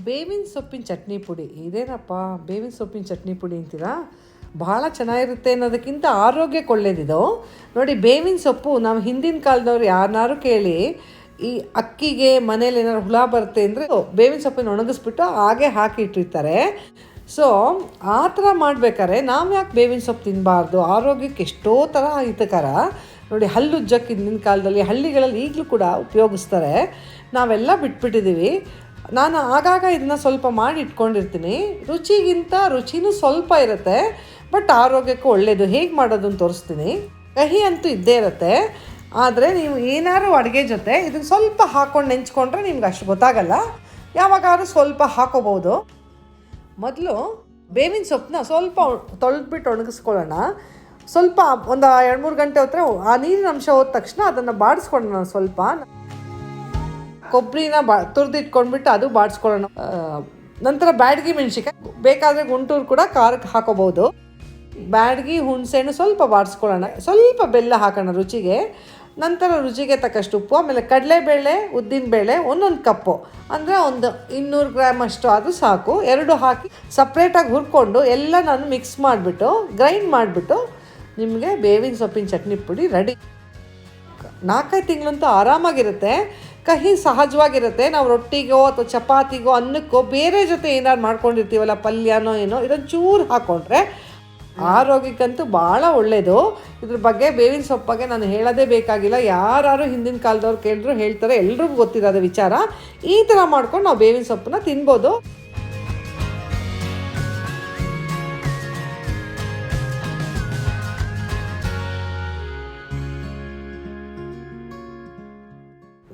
ಬೇವಿನ ಸೊಪ್ಪಿನ ಚಟ್ನಿ ಪುಡಿ. ಇದೇನಪ್ಪ ಬೇವಿನ ಸೊಪ್ಪಿನ ಚಟ್ನಿ ಪುಡಿ ಅಂತೀರಾ? ಭಾಳ ಚೆನ್ನಾಗಿರುತ್ತೆ ಅನ್ನೋದಕ್ಕಿಂತ ಆರೋಗ್ಯಕ್ಕೆ ಒಳ್ಳೇದಿದು. ನೋಡಿ, ಬೇವಿನ ಸೊಪ್ಪು ನಾವು ಹಿಂದಿನ ಕಾಲದವ್ರು ಯಾರನ್ನಾರು ಕೇಳಿ, ಈ ಅಕ್ಕಿಗೆ ಮನೇಲಿ ಏನಾದ್ರು ಹುಳ ಬರುತ್ತೆ ಅಂದರೆ ಬೇವಿನ ಸೊಪ್ಪನ್ನು ಒಣಗಿಸ್ಬಿಟ್ಟು ಹಾಗೆ ಹಾಕಿ ಇಟ್ಟಿರ್ತಾರೆ. ಸೊ ಆ ಥರ ಮಾಡ್ಬೇಕಾದ್ರೆ ನಾವು ಯಾಕೆ ಬೇವಿನ ಸೊಪ್ಪು ತಿನ್ನಬಾರ್ದು? ಆರೋಗ್ಯಕ್ಕೆ ಎಷ್ಟೋ ಥರ ಹಿತಕರ. ನೋಡಿ, ಹಲ್ಲುಜ್ಜಕ್ಕೆ ಹಿಂದಿನ ಕಾಲದಲ್ಲಿ ಹಳ್ಳಿಗಳಲ್ಲಿ ಈಗಲೂ ಕೂಡ ಉಪಯೋಗಿಸ್ತಾರೆ. ನಾವೆಲ್ಲ ಬಿಟ್ಬಿಟ್ಟಿದ್ದೀವಿ. ನಾನು ಆಗಾಗ ಇದನ್ನ ಸ್ವಲ್ಪ ಮಾಡಿ ಇಟ್ಕೊಂಡಿರ್ತೀನಿ. ರುಚಿಗಿಂತ ರುಚಿನೂ ಸ್ವಲ್ಪ ಇರುತ್ತೆ, ಬಟ್ ಆರೋಗ್ಯಕ್ಕೂ ಒಳ್ಳೆಯದು. ಹೇಗೆ ಮಾಡೋದು ಅಂತ ತೋರಿಸ್ತೀನಿ. ಕಹಿ ಅಂತೂ ಇದ್ದೇ ಇರುತ್ತೆ, ಆದರೆ ನೀವು ಏನಾದ್ರು ಅಡುಗೆ ಜೊತೆ ಇದನ್ನು ಸ್ವಲ್ಪ ಹಾಕ್ಕೊಂಡು ನೆಂಚ್ಕೊಂಡ್ರೆ ನಿಮ್ಗೆ ಅಷ್ಟು ಗೊತ್ತಾಗಲ್ಲ. ಯಾವಾಗಾದ್ರೂ ಸ್ವಲ್ಪ ಹಾಕೋಬೋದು. ಮೊದಲು ಬೇವಿನ ಸೊಪ್ಪನ್ನ ಸ್ವಲ್ಪ ತೊಳೆದ್ಬಿಟ್ಟು ಒಣಗಿಸ್ಕೊಳ್ಳೋಣ. ಸ್ವಲ್ಪ ಒಂದು 2-3 ಗಂಟೆ ಹೊತ್ತಿಗೆ ಆ ನೀರಿನ ಅಂಶ ಹೋದ ತಕ್ಷಣ ಅದನ್ನು ಬಾಡಿಸ್ಕೊಳ್ಳೋಣ. ಸ್ವಲ್ಪ ಕೊಬ್ಬರಿನ ತುರಿದಿಟ್ಕೊಂಡ್ಬಿಟ್ಟು ಅದು ಬಾಡಿಸ್ಕೊಳ್ಳೋಣ. ನಂತರ ಬ್ಯಾಡಗಿ ಮೆಣಸಿನ್ಕಾಯಿ, ಬೇಕಾದರೆ ಗುಂಟೂರು ಕೂಡ ಖಾರಕ್ಕೆ ಹಾಕೋಬೋದು. ಬ್ಯಾಡಗಿ, ಹುಣಸೆಹಣ್ಣು ಸ್ವಲ್ಪ ಬಾಡಿಸ್ಕೊಳ್ಳೋಣ. ಸ್ವಲ್ಪ ಬೆಲ್ಲ ಹಾಕೋಣ ರುಚಿಗೆ. ನಂತರ ರುಚಿಗೆ ತಕ್ಕಷ್ಟು ಉಪ್ಪು, ಆಮೇಲೆ ಕಡಲೆಬೇಳೆ, ಉದ್ದಿನಬೇಳೆ ಒಂದೊಂದು ಕಪ್ಪು, ಅಂದರೆ ಒಂದು 200 ಗ್ರಾಮ್ ಅಷ್ಟು ಅದು ಸಾಕು. 2 ಹಾಕಿ ಸಪ್ರೇಟಾಗಿ ಹುರ್ಕೊಂಡು ಎಲ್ಲ ನಾನು ಮಿಕ್ಸ್ ಮಾಡಿಬಿಟ್ಟು ಗ್ರೈಂಡ್ ಮಾಡಿಬಿಟ್ಟು ನಿಮಗೆ ಬೇವಿನ ಸೊಪ್ಪಿನ ಚಟ್ನಿ ಪುಡಿ ರೆಡಿ. 4-5 ತಿಂಗಳಂತೂ ಆರಾಮಾಗಿರುತ್ತೆ. ಕಹಿ ಸಹಜವಾಗಿರುತ್ತೆ. ನಾವು ರೊಟ್ಟಿಗೋ ಅಥವಾ ಚಪಾತಿಗೋ ಅನ್ನಕ್ಕೋ ಬೇರೆ ಜೊತೆ ಏನಾದ್ರು ಮಾಡ್ಕೊಂಡಿರ್ತೀವಲ್ಲ, ಪಲ್ಯನೋ ಏನೋ, ಇದೊಂದು ಚೂರು ಹಾಕ್ಕೊಂಡ್ರೆ ಆರೋಗ್ಯಕ್ಕಂತೂ ಭಾಳ ಒಳ್ಳೆಯದು. ಇದ್ರ ಬಗ್ಗೆ ಬೇವಿನ ಸೊಪ್ಪು ಬಗ್ಗೆ ನಾನು ಹೇಳೋದೇ ಬೇಕಾಗಿಲ್ಲ. ಯಾರು ಹಿಂದಿನ ಕಾಲದವ್ರು ಕೇಳಿದ್ರು ಹೇಳ್ತಾರೆ, ಎಲ್ರಿಗೂ ಗೊತ್ತಿರೋದ ವಿಚಾರ. ಈ ಥರ ಮಾಡ್ಕೊಂಡು ನಾವು ಬೇವಿನ ಸೊಪ್ಪನ್ನ ತಿನ್ಬೋದು.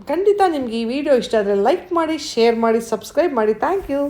ಖಂಡಿತ ನಿಮ್ಗೆ ಈ ವಿಡಿಯೋ ಇಷ್ಟ ಆದರೆ ಲೈಕ್ ಮಾಡಿ, ಶೇರ್ ಮಾಡಿ, ಸಬ್ಸ್ಕ್ರೈಬ್ ಮಾಡಿ. Thank you.